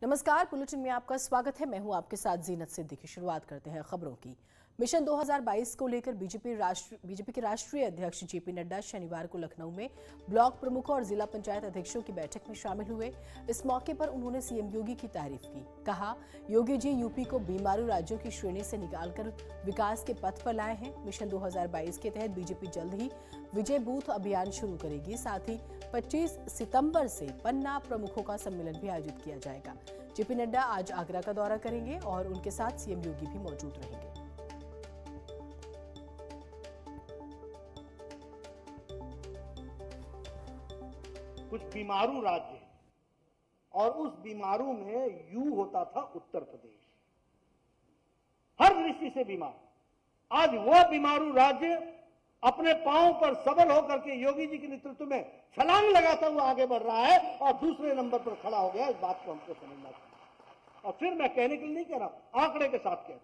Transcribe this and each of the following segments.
नमस्कार, बुलेटिन में आपका स्वागत है। मैं हूं आपके साथ जीनत सिद्दीकी। शुरुआत करते हैं खबरों की। मिशन 2022 को लेकर बीजेपी के राष्ट्रीय अध्यक्ष जेपी नड्डा शनिवार को लखनऊ में ब्लॉक प्रमुखों और जिला पंचायत अध्यक्षों की बैठक में शामिल हुए। इस मौके पर उन्होंने सीएम योगी की तारीफ की। कहा, योगी जी यूपी को बीमारू राज्यों की श्रेणी से निकालकर विकास के पथ पर लाए हैं। मिशन 2022 के तहत बीजेपी जल्द ही विजय बूथ अभियान शुरू करेगी। साथ ही 25 सितंबर से पन्ना प्रमुखों का सम्मेलन भी आयोजित किया जाएगा। जेपी नड्डा आज आगरा का दौरा करेंगे और उनके साथ सीएम योगी भी मौजूद रहेंगे। कुछ बीमारू राज्य और उस बीमारू में यू होता था उत्तर प्रदेश, हर दृष्टि से बीमार। आज वो बीमारू राज्य अपने पांव पर सबल होकर के योगी जी के नेतृत्व में छलांग लगाता हुआ आगे बढ़ रहा है और दूसरे नंबर पर खड़ा हो गया। इस बात को हमको समझना चाहिए। और फिर मैं कहने के लिए नहीं कह रहा, आंकड़े के साथ कह रहा हूं।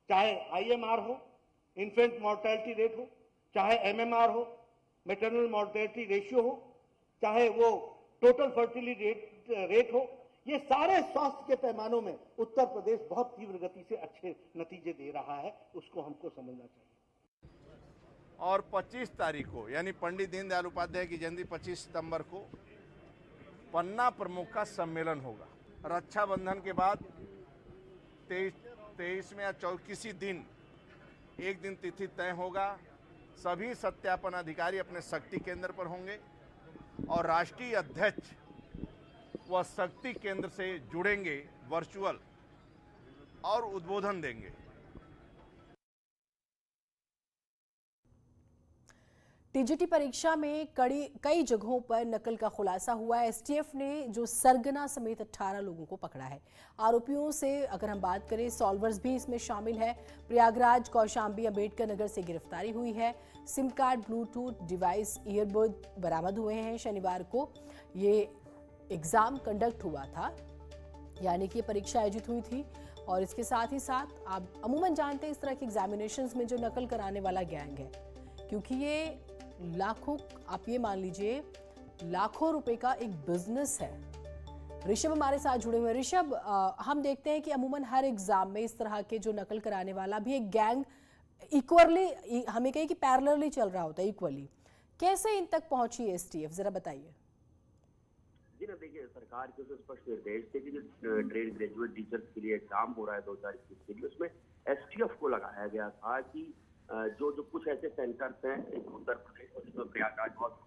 चाहे आईएमआर हो, इन्फेंट मॉर्टेलिटी रेट हो, चाहे एमएमआर हो, मैटरनल मॉर्टेलिटी रेशियो हो, चाहे वो टोटल फर्टिलिटी रेट हो, ये सारे स्वास्थ्य के पैमानों में उत्तर प्रदेश बहुत तीव्र गति से अच्छे नतीजे दे रहा है। उसको हमको समझना चाहिए। और 25 तारीख को यानी पंडित दीनदयाल उपाध्याय की जयंती 25 सितंबर को पन्ना प्रमुख का सम्मेलन होगा। रक्षाबंधन के बाद 23वें या 24 दिन एक दिन तिथि तय होगा। सभी सत्यापन अधिकारी अपने शक्ति केंद्र पर होंगे और राष्ट्रीय अध्यक्ष वह शक्ति केंद्र से जुड़ेंगे वर्चुअल और उद्बोधन देंगे। टीजीटी परीक्षा में कई जगहों पर नकल का खुलासा हुआ है। एसटीएफ ने जो सरगना समेत 18 लोगों को पकड़ा है। आरोपियों से अगर हम बात करें, सॉल्वर्स भी इसमें शामिल है। प्रयागराज, कौशाम्बी, अंबेडकर नगर से गिरफ्तारी हुई है। SIM card, Bluetooth device, earbud बरामद हुए हैं। शनिवार को ये एग्जाम कंडक्ट हुआ था, यानी कि परीक्षा आयोजित हुई थी। और इसके साथ ही साथ आप अमूमन जानते हैं इस तरह के एग्जामिनेशंस में जो नकल कराने वाला गैंग है, क्योंकि ये लाखों, आप ये मान लीजिए लाखों रुपए का एक बिजनेस है। ऋषभ हमारे साथ जुड़े हुए। ऋषभ, हम देखते हैं कि अमूमन हर एग्जाम में इस तरह के जो नकल कराने वाला भी एक गैंग इक्वली, हमें कहीं कि पैरेलली चल रहा होता है, इक्वली। कैसे इन तक पहुंची एसटीएफ, जरा बताइए। जी ना, देखिए, सरकार के जो स्पष्ट निर्देश थे कि जो ट्रेड ग्रेजुएट टीचर्स के लिए एग्जाम हो रहा है 2021 के लिए, उसमें एसटीएफ को लगाया गया था कि जो कुछ ऐसे सेंटर्स हैं उत्तर प्रदेश में, जिसमें प्रयागराज बहुत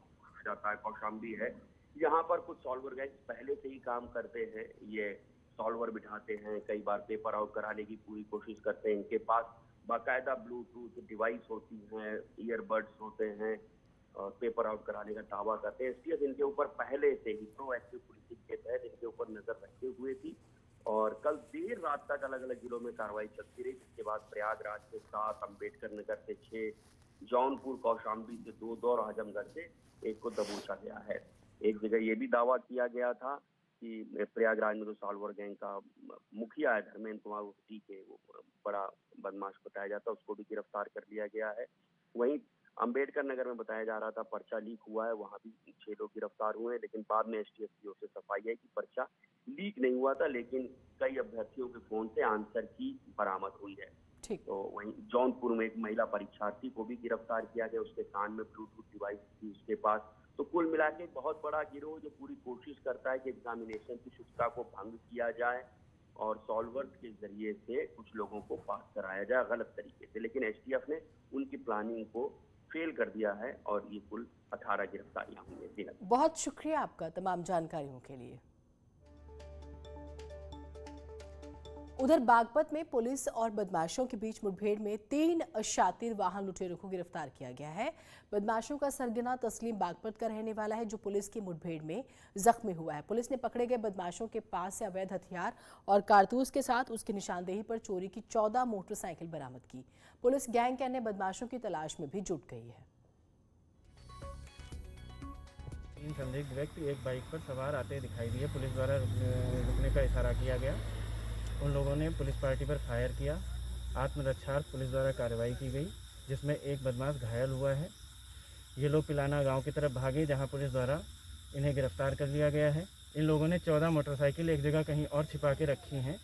जाता है, कौशाम्बी है, यहाँ पर कुछ सॉल्वर गैंग पहले से ही काम करते हैं। ये सॉल्वर बिठाते हैं, कई बार पेपर आउट कराने की पूरी कोशिश करते हैं। इनके पास बाकायदा ब्लूटूथ डिवाइस होती हैं, ईयरबड्स होते हैं और पेपर आउट कराने का दावा करते हैं। एसटीएफ इनके ऊपर पहले से ही प्रोएक्टिव पुलिसिंग के तहत इनके ऊपर नजर रखे हुए थी और कल देर रात तक अलग अलग जिलों में कार्रवाई चलती रही, जिसके बाद प्रयागराज से 7, अंबेडकर नगर से 6, जौनपुर कौशाम्बी से 2 और आजमगढ़ से 1 को दबोचा गया है। एक जगह ये भी दावा किया गया था कि प्रयागराज में जो सॉल्वर गैंग का मुखिया है धर्मेंद्र कुमार उर्ती के, वो बड़ा बदमाश बताया जाता है, उसको भी गिरफ्तार कर लिया गया है। वहीं अंबेडकर नगर में बताया जा रहा था पर्चा लीक हुआ है, वहां भी 6 लोग गिरफ्तार हुए हैं, लेकिन बाद में एसटीएफ की ओर से सफाई है कि पर्चा लीक नहीं हुआ था, लेकिन कई अभ्यर्थियों के फोन से आंसर की बरामद हुई है। तो वहीं जौनपुर में एक महिला परीक्षार्थी को भी गिरफ्तार किया गया, उसके कान में ब्लूटूथ डिवाइस थी उसके पास। तो कुल मिला के बहुत बड़ा गिरोह जो पूरी कोशिश करता है कि एग्जामिनेशन की शुचिता को भंग किया जाए और सॉल्वर्स के जरिए से कुछ लोगों को पास कराया जाए गलत तरीके से। लेकिन एसटीएफ ने उनकी प्लानिंग को फेल कर दिया है और ये कुल 18 गिरफ्तारियां हुई हैं। बहुत शुक्रिया आपका तमाम जानकारियों के लिए। उधर बागपत में पुलिस और बदमाशों के बीच मुठभेड़ में 3 शातिर वाहन लुटेरों को गिरफ्तार किया गया है। बदमाशों का सरगना तस्लीम बागपत का रहने वाला है, जो पुलिस की मुठभेड़ में जख्मी हुआ है। पुलिस ने पकड़े गए बदमाशों के पास से अवैध हथियार और कारतूस के साथ उसकी निशानदेही पर चोरी की 14 मोटरसाइकिल बरामद की। पुलिस गैंग के अन्य बदमाशों की तलाश में भी जुट गई है। 3 संदिग्ध व्यक्ति एक बाइक पर सवार आते दिखाई दिए। पुलिस द्वारा रुकने का इशारा किया गया। उन लोगों ने पुलिस पार्टी पर फायर किया। आत्मरक्षार्थ पुलिस द्वारा कार्रवाई की गई, जिसमें एक बदमाश घायल हुआ है। ये लोग पिलाना गांव की तरफ भागे, जहां पुलिस द्वारा इन्हें गिरफ्तार कर लिया गया है। इन लोगों ने 14 मोटरसाइकिल एक जगह कहीं और छिपा के रखी हैं,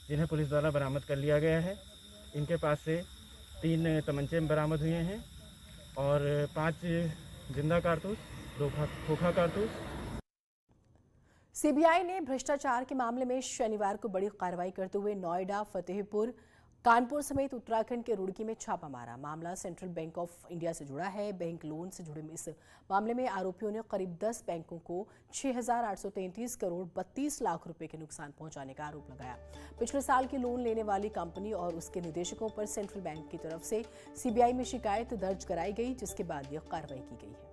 जिन्हें पुलिस द्वारा बरामद कर लिया गया है। इनके पास से 3 तमंचे बरामद हुए हैं और 5 जिंदा कारतूस, 2 खोखा कारतूस। सीबीआई ने भ्रष्टाचार के मामले में शनिवार को बड़ी कार्रवाई करते हुए नोएडा, फतेहपुर, कानपुर समेत उत्तराखंड के रुड़की में छापा मारा। मामला सेंट्रल बैंक ऑफ इंडिया से जुड़ा है। बैंक लोन से जुड़े इस मामले में आरोपियों ने करीब 10 बैंकों को 6,833 करोड़ 32 लाख रुपए के नुकसान पहुंचाने का आरोप लगाया। पिछले साल की लोन लेने वाली कंपनी और उसके निदेशकों पर सेंट्रल बैंक की तरफ से सीबीआई में शिकायत दर्ज कराई गई, जिसके बाद यह कार्रवाई की गई है।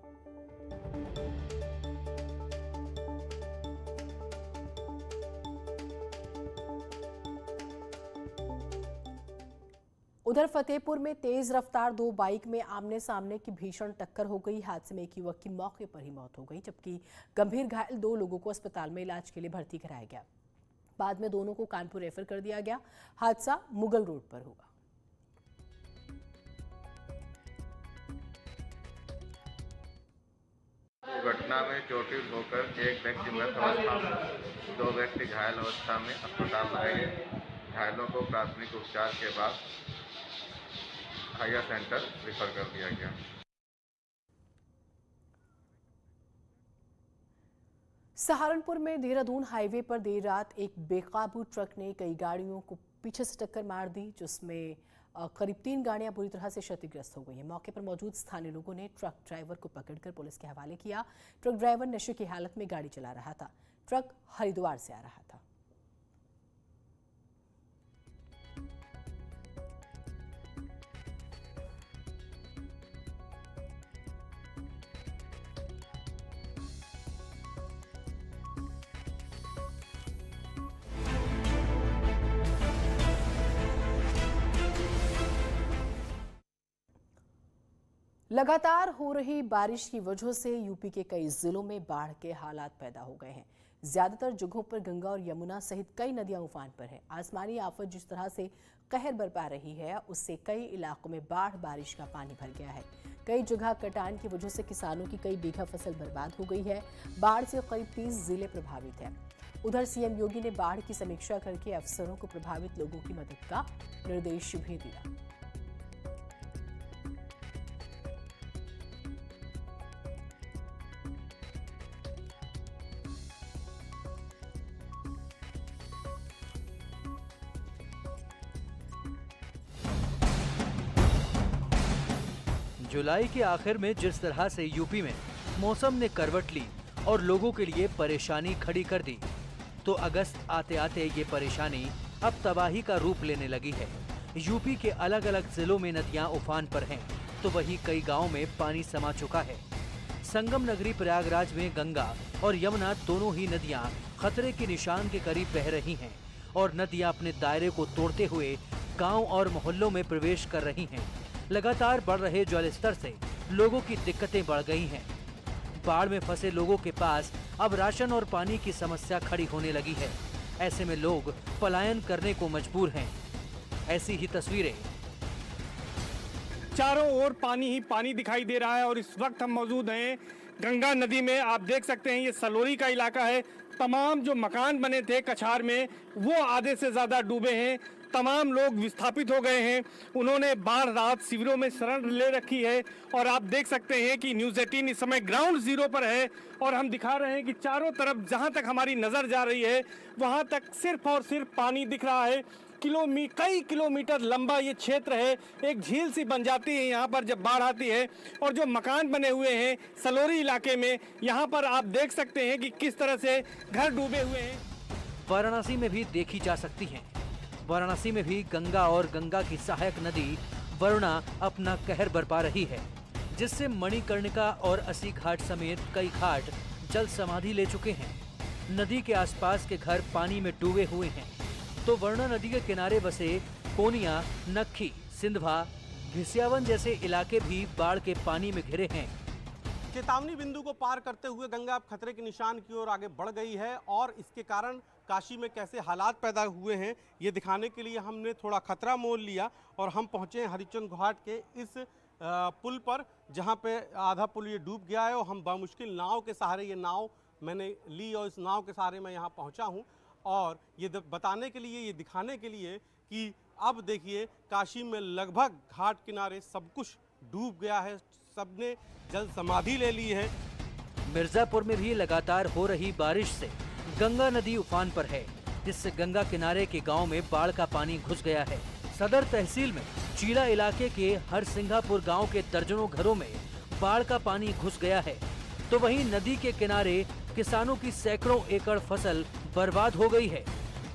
उधर फतेहपुर में तेज रफ्तार 2 बाइक में आमने सामने की भीषण टक्कर हो गई। हादसे में एक युवक की मौके पर ही मौत हो गई, जबकि गंभीर घायल 2 लोगों को अस्पताल में इलाज के लिए भर्ती कराया गया। बाद में दोनों को कानपुर रेफर कर दिया गया। हादसा मुगल रोड पर हुआ। दुर्घटना में चोटिल होकर एक व्यक्ति मृत अवस्था में, 2 व्यक्ति घायल अवस्था में अस्पताल लाए गए। घायलों को प्राथमिक उपचार के बाद हायर सेंटर रेफर कर दिया गया। सहारनपुर में देहरादून हाईवे पर देर रात एक बेकाबू ट्रक ने कई गाड़ियों को पीछे से टक्कर मार दी, जिसमें करीब 3 गाड़ियां बुरी तरह से क्षतिग्रस्त हो गई हैं। मौके पर मौजूद स्थानीय लोगों ने ट्रक ड्राइवर को पकड़कर पुलिस के हवाले किया। ट्रक ड्राइवर नशे की हालत में गाड़ी चला रहा था। ट्रक हरिद्वार से आ रहा था। लगातार हो रही बारिश की वजह से यूपी के कई जिलों में बाढ़ के हालात पैदा हो गए हैं। ज्यादातर जगहों पर गंगा और यमुना सहित कई नदियां उफान पर हैं। आसमानी आफत जिस तरह से कहर बरपा रही है, उससे कई इलाकों में बारिश का पानी भर गया है। कई जगह कटान की वजह से किसानों की कई बीघा फसल बर्बाद हो गई है। बाढ़ से करीब 30 जिले प्रभावित हैं। उधर सीएम योगी ने बाढ़ की समीक्षा करके अफसरों को प्रभावित लोगों की मदद का निर्देश भी दिया। जुलाई के आखिर में जिस तरह से यूपी में मौसम ने करवट ली और लोगों के लिए परेशानी खड़ी कर दी, तो अगस्त आते आते ये परेशानी अब तबाही का रूप लेने लगी है। यूपी के अलग अलग जिलों में नदियां उफान पर हैं, तो वहीं कई गांवों में पानी समा चुका है। संगम नगरी प्रयागराज में गंगा और यमुना दोनों ही नदियां खतरे के निशान के करीब बह रही हैं और नदियां अपने दायरे को तोड़ते हुए गांव और मोहल्लों में प्रवेश कर रही हैं। लगातार बढ़ रहे जल स्तर से लोगों की दिक्कतें बढ़ गई हैं। बाढ़ में फंसे लोगों के पास अब राशन और पानी की समस्या खड़ी होने लगी है। ऐसे में लोग पलायन करने को मजबूर हैं। ऐसी ही तस्वीरें। चारों ओर पानी ही पानी दिखाई दे रहा है और इस वक्त हम मौजूद हैं गंगा नदी में। आप देख सकते हैं ये सलोरी का इलाका है। तमाम जो मकान बने थे कछार में वो आधे से ज्यादा डूबे हैं। तमाम लोग विस्थापित हो गए हैं। उन्होंने बाढ़ राहत शिविरों में शरण ले रखी है और आप देख सकते हैं कि न्यूज़ 18 इस समय ग्राउंड जीरो पर है और हम दिखा रहे हैं कि चारों तरफ जहां तक हमारी नजर जा रही है वहां तक सिर्फ और सिर्फ पानी दिख रहा है। कई किलोमीटर लंबा ये क्षेत्र है। एक झील सी बन जाती है यहाँ पर जब बाढ़ आती है। और जो मकान बने हुए हैं सलोरी इलाके में, यहाँ पर आप देख सकते हैं कि किस तरह से घर डूबे हुए हैं। वाराणसी में भी देखी जा सकती हैं। वाराणसी में भी गंगा और गंगा की सहायक नदी वरुणा अपना कहर बरपा रही है, जिससे मणिकर्णिका और अस्सी घाट समेत कई घाट जल समाधि ले चुके हैं। नदी के आसपास के घर पानी में डूबे हुए हैं, तो वरुणा नदी के किनारे बसे कोनिया, नक्खी, सिंधवा, घिसियावन जैसे इलाके भी बाढ़ के पानी में घिरे हैं। चेतावनी बिंदु को पार करते हुए गंगा अब खतरे के निशान की ओर आगे बढ़ गई है और इसके कारण काशी में कैसे हालात पैदा हुए हैं ये दिखाने के लिए हमने थोड़ा खतरा मोल लिया और हम पहुंचे हैं हरिश्चंद्र घाट के इस पुल पर, जहां पे आधा पुल ये डूब गया है और हम बामुश्किल नाव के सहारे ये नाव मैंने ली और इस नाव के सहारे मैं यहाँ पहुँचा हूँ और ये बताने के लिए, ये दिखाने के लिए कि अब देखिए काशी में लगभग घाट किनारे सब कुछ डूब गया है, सबने जल समाधि ले ली है। मिर्जापुर में भी लगातार हो रही बारिश से गंगा नदी उफान पर है, जिससे गंगा किनारे के गांव में बाढ़ का पानी घुस गया है। सदर तहसील में चीला इलाके के हरसिंघापुर गांव के दर्जनों घरों में बाढ़ का पानी घुस गया है, तो वहीं नदी के किनारे किसानों की सैकड़ों एकड़ फसल बर्बाद हो गई है।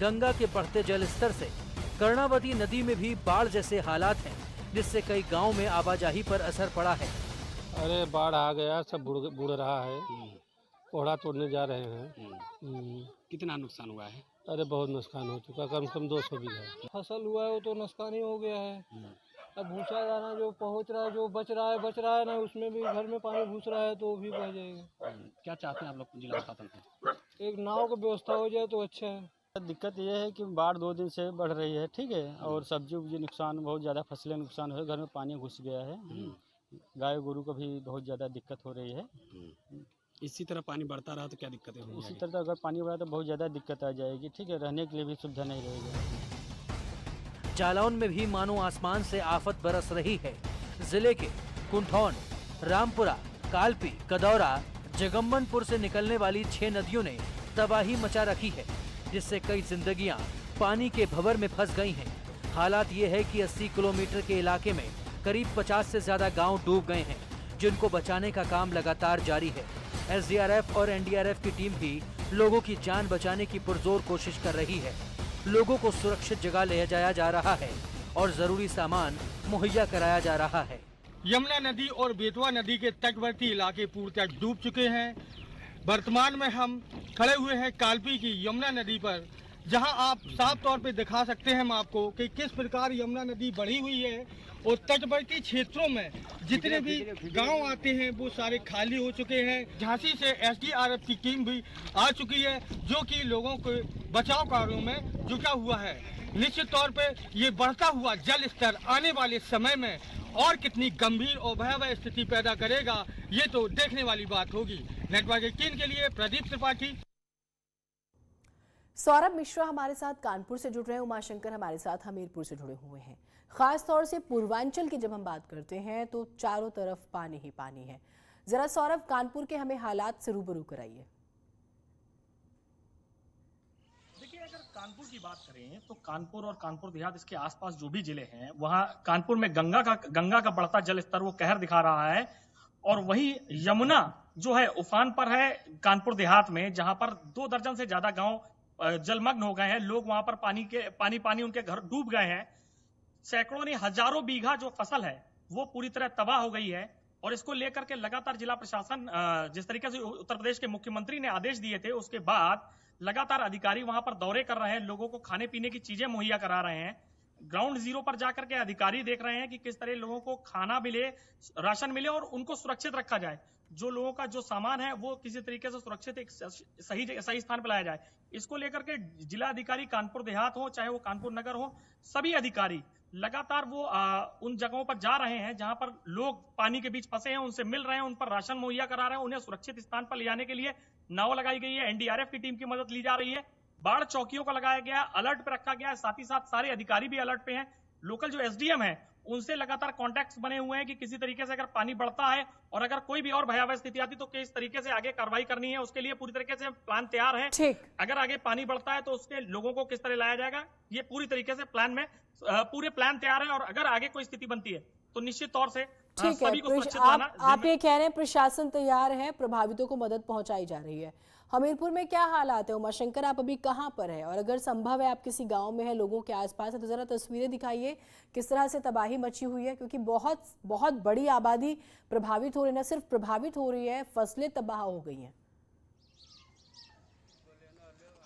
गंगा के बढ़ते जल स्तर से कर्णावती नदी में भी बाढ़ जैसे हालात हैं, जिससे कई गांव में आवाजाही पर असर पड़ा है। अरे बाढ़ आ गया, सब बुड़ रहा है, कोहड़ा तोड़ने जा रहे हैं। कितना नुकसान हुआ है? अरे बहुत नुकसान हो चुका, कम से कम 200 बीघा फसल हुआ है, वो तो नुकसान ही हो गया है। अब भूसा दाना जो पहुंच रहा है, जो बच रहा है ना, उसमें भी घर में पानी घुस रहा है तो भी बह जाएगा। क्या चाहते हैं आप लोग जिला प्रशासन से? एक नाव की व्यवस्था हो जाए तो अच्छा है। दिक्कत ये है कि बाढ़ 2 दिन से बढ़ रही है, ठीक है, और सब्जी उब्जी नुकसान, बहुत ज़्यादा फसलें नुकसान हुए, घर में पानी घुस गया है, गाय गोरू को भी बहुत ज़्यादा दिक्कत हो रही है। इसी तरह पानी बढ़ता रहा तो क्या दिक्कतें होंगी? इसी तरह अगर पानी बढ़ा तो बहुत ज़्यादा दिक्कत आ जाएगी, ठीक है, रहने के लिए भी सुविधा नहीं रहेगी। जालौन में भी मानो आसमान से आफत बरस रही है। जिले के कुंठौन, रामपुरा, कालपी, कदौरा, जगम्बनपुर से निकलने वाली 6 नदियों ने तबाही मचा रखी है, जिससे कई जिंदगियां पानी के भंवर में फंस गई हैं। हालात ये है कि 80 किलोमीटर के इलाके में करीब 50 से ज्यादा गांव डूब गए हैं, जिनको बचाने का काम लगातार जारी है। एसडीआरएफ और एनडीआरएफ की टीम भी लोगों की जान बचाने की पुरजोर कोशिश कर रही है। लोगों को सुरक्षित जगह ले जाया जा रहा है और जरूरी सामान मुहैया कराया जा रहा है। यमुना नदी और बेतवा नदी के तटवर्ती इलाके पूर्णतः डूब चुके हैं। वर्तमान में हम खड़े हुए हैं कालपी की यमुना नदी पर, जहां आप साफ तौर पे दिखा सकते हैं हम आपको कि किस प्रकार यमुना नदी बढ़ी हुई है और तटवर्ती क्षेत्रों में जितने भी गांव आते हैं वो सारे खाली हो चुके हैं। झांसी से एसडीआरएफ की टीम भी आ चुकी है, जो कि लोगों के बचाव कार्यों में जुटा हुआ है। निश्चित तौर पे ये बढ़ता हुआ जल स्तर आने वाले समय में और कितनी गंभीर और भयावह स्थिति पैदा करेगा, ये तो देखने वाली बात होगी। नेटवर्क 18 के लिए प्रदीप त्रिपाठी। सौरभ मिश्रा हमारे साथ कानपुर से जुड़ रहे हैं, उमाशंकर हमारे साथ हमीरपुर से जुड़े हुए हैं। खास तौर से पूर्वांचल की जब हम बात करते हैं तो चारों तरफ पानी ही पानी है। जरा सौरभ, कानपुर के हमें हालात से रूबरू कराइए। देखिए, अगर कानपुर की बात करें तो कानपुर और कानपुर देहात, इसके आसपास जो भी जिले हैं, वहां कानपुर में गंगा का बढ़ता जल स्तर वो कहर दिखा रहा है, और वही यमुना जो है उफान पर है कानपुर देहात में, जहां पर 2 दर्जन से ज्यादा गांव जलमग्न हो गए हैं। लोग वहां पर पानी उनके घर डूब गए हैं। सैकड़ों ने हजारों बीघा जो फसल है वो पूरी तरह तबाह हो गई है, और इसको लेकर के लगातार जिला प्रशासन, जिस तरीके से उत्तर प्रदेश के मुख्यमंत्री ने आदेश दिए थे, उसके बाद लगातार अधिकारी वहां पर दौरे कर रहे हैं, लोगों को खाने पीने की चीजें मुहैया करा रहे हैं। ग्राउंड जीरो पर जाकर के अधिकारी देख रहे हैं कि किस तरह लोगों को खाना मिले, राशन मिले और उनको सुरक्षित रखा जाए। जो लोगों का जो सामान है वो किसी तरीके से सुरक्षित एक सही स्थान पर लाया जाए। इसको लेकर के जिला अधिकारी कानपुर देहात हो चाहे वो कानपुर नगर हो, सभी अधिकारी लगातार वो उन जगहों पर जा रहे हैं जहां पर लोग पानी के बीच फंसे हैं, उनसे मिल रहे हैं, उन पर राशन मुहैया करा रहे हैं, उन्हें सुरक्षित स्थान पर ले जाने के लिए नाव लगाई गई है। एनडीआरएफ की टीम की मदद ली जा रही है। बाढ़ चौकियों का लगाया गया, अलर्ट पे रखा गया है, साथ ही साथ सारे अधिकारी भी अलर्ट पे हैं। लोकल जो एसडीएम है उनसे लगातार कॉन्टैक्ट्स बने हुए हैं कि किसी तरीके से अगर पानी बढ़ता है और अगर कोई भी और भयावह स्थिति आती तो किस तरीके से आगे कार्रवाई करनी है, उसके लिए पूरी तरीके से प्लान तैयार है। अगर आगे पानी बढ़ता है तो उसके लोगों को किस तरह लाया जाएगा, ये पूरी तरीके से प्लान में पूरे प्लान तैयार है। और अगर आगे कोई स्थिति बनती है तो निश्चित तौर से सभी को सुरक्षित लाना। आप ये कह रहे हैं प्रशासन तैयार है, प्रभावितों को मदद पहुंचाई जा रही है। हमीरपुर में क्या हालात है? उमाशंकर, आप अभी कहां पर है, और अगर संभव है आप किसी गांव में है, लोगों के आसपास है, तो जरा तस्वीरें दिखाइए किस तरह से तबाही मची हुई है, क्योंकि बहुत बहुत बड़ी आबादी प्रभावित हो रही है। न सिर्फ प्रभावित हो रही है, फसलें तबाह हो गई हैं।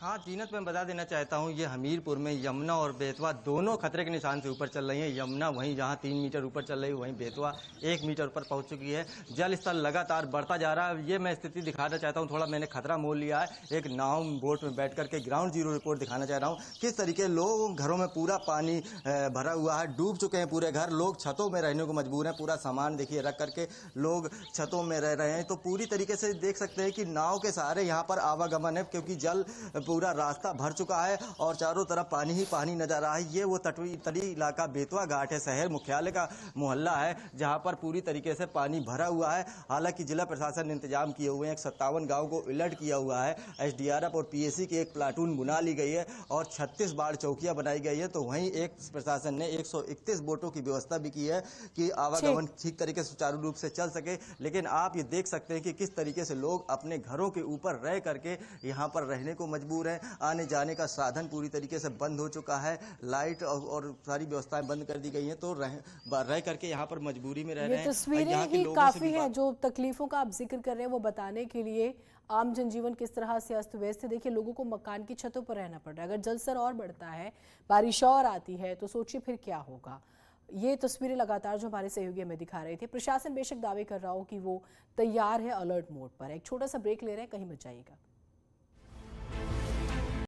हाँ जीनत, मैं बता देना चाहता हूँ ये हमीरपुर में यमुना और बेतवा दोनों खतरे के निशान से ऊपर चल रही हैं। यमुना वहीं जहाँ 3 मीटर ऊपर चल रही है, वहीं बेतवा 1 मीटर ऊपर पहुँच चुकी है। जल स्तर लगातार बढ़ता जा रहा है। ये मैं स्थिति दिखाना चाहता हूँ, थोड़ा मैंने खतरा मोल लिया है। एक नाव बोट में बैठ करके ग्राउंड जीरो रिपोर्ट दिखाना चाह रहा हूँ किस तरीके लोग घरों में पूरा पानी भरा हुआ है, डूब चुके हैं पूरे घर। लोग छतों में रहने को मजबूर हैं। पूरा सामान देखिए रख करके लोग छतों में रह रहे हैं। तो पूरी तरीके से देख सकते हैं कि नाव के सहारे यहाँ पर आवागमन है, क्योंकि जल पूरा रास्ता भर चुका है और चारों तरफ पानी ही पानी नजर आ रहा है। ये वो तटी इलाका बेतवा घाट है, शहर मुख्यालय का मोहल्ला है, जहां पर पूरी तरीके से पानी भरा हुआ है। हालांकि जिला प्रशासन ने इंतजाम किए हुए हैं, 57 गांव को अलर्ट किया हुआ है। एसडीआरएफ और पीएसी की एक प्लाटून बुला ली गई है और 36 बाढ़ चौकियां बनाई गई है। तो वहीं एक प्रशासन ने 131 बोटों की व्यवस्था भी की है कि आवागमन ठीक तरीके से सुचारू रूप से चल सके। लेकिन आप ये देख सकते हैं कि किस तरीके से लोग अपने घरों के ऊपर रह करके यहाँ पर रहने को मजबूर हैं। आने जाने का साधन पूरी तरीके से बंद हो चुका है। लाइट और सारी व्यवस्थाएं बंद कर दी गई हैं। तो रह करके यहाँ पर मजबूरी में रह रहे हैं। ये तस्वीरें ही काफी हैं जो तकलीफों का आप जिक्र कर रहे हैं वो बताने के लिए। आम जनजीवन किस तरह से अस्त व्यस्त है। देखिए लोगों को मकान की छतों पर रहना पड़ रहा है। अगर जल स्तर और बढ़ता है, बारिश और आती है तो सोचिए फिर क्या होगा। ये तस्वीरें लगातार जो हमारे सहयोगी हमें दिखा रहे थे। प्रशासन बेशक दावे कर रहा हो कि वो तैयार है अलर्ट मोड पर। एक छोटा सा ब्रेक ले रहे हैं, कहीं मत जाइएगा।